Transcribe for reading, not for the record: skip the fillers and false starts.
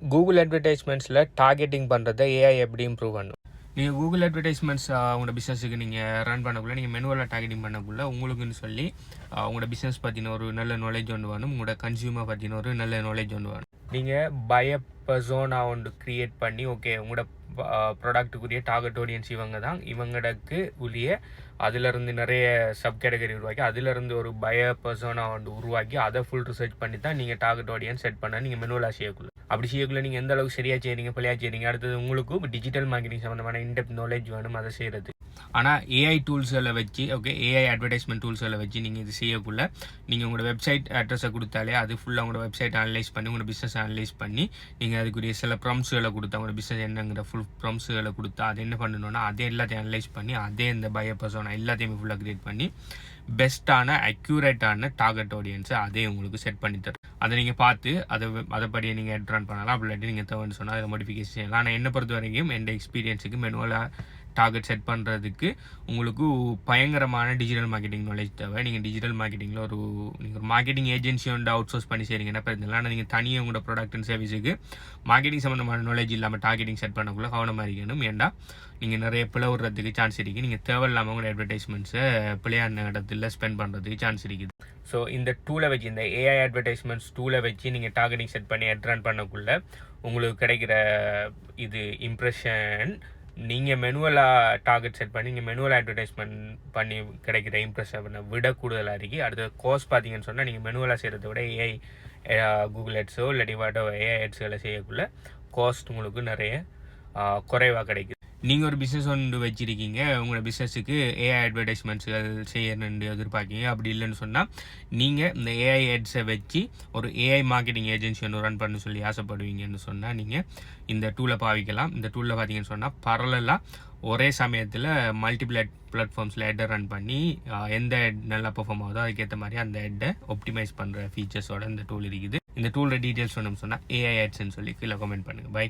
Google அட்வர்டைஸ்மெண்ட்ஸில் targeting பண்ணுறதை AI எப்படி improve பண்ணும்? நீங்கள் கூகுள் அட்வர்டைஸ்மெண்ட்ஸ் உங்களோட பிஸ்னஸுக்கு நீங்கள் ரன் பண்ணக்குள்ளே, நீங்கள் மெனுவலாக டார்கெட்டிங் பண்ணக்குள்ளே உங்களுக்குன்னு சொல்லி உங்களோட பிஸ்னஸ் பற்றின ஒரு நல்ல நாலேஜ் ஒன்று வேணும், உங்களோட கன்சியூமர் பற்றின ஒரு நல்ல நாலேஜ் ஒன்று வேணும். நீங்கள் பய பர்சோனா ஒன்று க்ரியேட் பண்ணி, ஓகே உங்களோட ப்ராடக்ட்டுக்குரிய டார்கெட் ஆடியன்ஸ் இவங்க தான், இவங்களுக்கு உரிய அதிலிருந்து நிறைய சப் கேட்டகரி உருவாக்கி அதிலிருந்து ஒரு பய பர்சோனா ஒன்று உருவாக்கி அதை ஃபுல் ரிசர்ச் பண்ணி தான் நீங்கள் டார்கெட் ஆடியன்ஸ் செட் பண்ண நீங்கள் மெனுவலாக செய்யக்குள்ள. அப்படி செய்யக்குள்ள நீங்கள் எந்த அளவுக்கு சரியாக செய்கிறீங்க பிள்ளையாக செய்கிறீங்க, அடுத்தது உங்களுக்கு டிஜிட்டல் மார்க்கெட்டிங் சம்மந்தமான இன்டெப்த் நாலேஜ் வேணும் அதை செய்கிறது. ஆனால் ஏஐ டூல்ஸில் வச்சு, ஓகே ஏஐ அட்வர்டைஸ்மெண்ட் டூல்ஸில் வச்சு நீங்கள் இது செய்யக்குள்ள நீங்கள் உங்களோட வெப்சைட் அட்ரஸை கொடுத்தாலே அது ஃபுல்லாக உங்களோட வெப்சைட் அனலைஸ் பண்ணி உங்களோட பிஸ்னஸ் அனலைஸ் பண்ணி நீங்கள் அதுக்குரிய சில ப்ரம்ஸுகளை கொடுத்தா, உங்களோட பிஸ்னஸ் என்னங்கிற ஃபுல் ப்ரம்ஸுகளை கொடுத்தா அது என்ன பண்ணணும்னா அதே எல்லாத்தையும் அனலைஸ் பண்ணி அதே இந்த பய பர்சோனா எல்லாத்தையுமே ஃபுல்லாக க்ரியேட் பண்ணி பெஸ்ட்டான அக்யூரேட்டான டார்கெட் ஆடியன்ஸை அதே உங்களுக்கு செட் பண்ணி தரும். அதை நீங்கள் பார்த்து அதைப்படியே நீங்கள் எட் ரன் பண்ணலாம். அப்படி இல்லாட்டி நீங்கள் தேவைன்னு சொன்னால் அதில் மாடிஃபிகேஷன் செய்யலாம். ஆனால் என்னை பொறுத்த வரைக்கும் என் எக்ஸ்பீரியன்ஸுக்கு மெனுவலாக டார்கெட் செட் பண்ணுறதுக்கு உங்களுக்கு பயங்கரமான டிஜிட்டல் மார்க்கெட்டிங் நாலேஜ் தேவை. நீங்கள் டிஜிட்டல் மார்க்கெட்டிங்கில் நீங்கள் ஒரு மார்க்கெட்டிங் ஏஜென்சி வந்து அவுட் சோர்ஸ் பண்ணி செய்கிறீங்கன்னா பிரச்சனை. ஆனால் நீங்கள் தனியாக உங்களோட ப்ராடக்ட் அண்ட் சர்வீஸுக்கு மார்க்கெட்டிங் சம்மந்தமான நாலேஜ் இல்லாமல் டார்கெட்டிங் செட் பண்ணக்குள்ள கவனமாக இருக்கணும். ஏன்டா நீங்கள் நிறைய பிளவுறதுக்கு சான்ஸ் இருக்குது. நீங்கள் தேவையில்லாமல் உங்களோட அட்வர்டைஸ்மெண்ட்ஸை பிள்ளையான இடத்துல ஸ்பெண்ட் பண்ணுறதுக்கு சான்ஸ் இருக்குது. ஸோ இந்த டூலை வச்சு, இந்த ஏஐ அட்வர்டைஸ்மெண்ட்ஸ் டூலை வச்சு நீங்கள் டார்கெட்டிங் செட் பண்ணி அட் ரன் பண்ணக்குள்ள உங்களுக்கு கிடைக்கிற இது இம்ப்ரெஷன், நீங்கள் மெனுவலாக டார்கெட் செட் பண்ணி நீங்கள் மெனுவலாக அட்வர்டைஸ்மெண்ட் பண்ணி கிடைக்கிற இம்ப்ரெஷனை விட கூடுதலாக இருக்குது. அடுத்த காஸ்ட் பார்த்தீங்கன்னு சொன்னால் நீங்கள் மெனுவலாக செய்கிறத விட ஏஐ கூகுள் ஹெட்ஸோ இல்லாட்டி வாட்டோ ஏஐ ஹெட்ஸுகளை செய்யக்குள்ள காஸ்ட் உங்களுக்கு நிறைய குறைவாக கிடைக்குது. நீங்கள் ஒரு பிஸ்னஸ் ஒன்று வச்சுருக்கீங்க, உங்களோட பிஸ்னஸுக்கு ஏஐ அட்வர்டைஸ்மெண்ட்ஸுகள் செய்யணுன்னு எதிர்பார்க்கீங்க. அப்படி இல்லைன்னு சொன்னால் நீங்கள் இந்த ஏஐ ஹெட்ஸை வச்சு ஒரு ஏஐ மார்க்கெட்டிங் ஏஜென்சி ஒன்று ரன் பண்ண சொல்லி ஆசைப்படுவீங்கன்னு சொன்னால் நீங்கள் இந்த டூலை பாவிக்கலாம். இந்த டூலில் பார்த்தீங்கன்னு சொன்னால் பரவலாக ஒரே சமயத்தில் மல்டிபிள் பிளாட்ஃபார்ம்ஸில் ஹெட்டை ரன் பண்ணி எந்த ஹெட் நல்லா பெர்ஃபார்ம் ஆகுதோ அதுக்கேற்ற மாதிரி அந்த ஹெட்டை ஆப்டிமைஸ் பண்ணுற ஃபீச்சர்ஸோட இந்த டூல் இருக்குது. இந்த டூலோட டீட்டெயில்ஸ் வேணும்னு சொன்னால் ஏஐ ஹெட்ஸ்ன்னு சொல்லி கீழே கமெண்ட் பண்ணுங்கள். பை.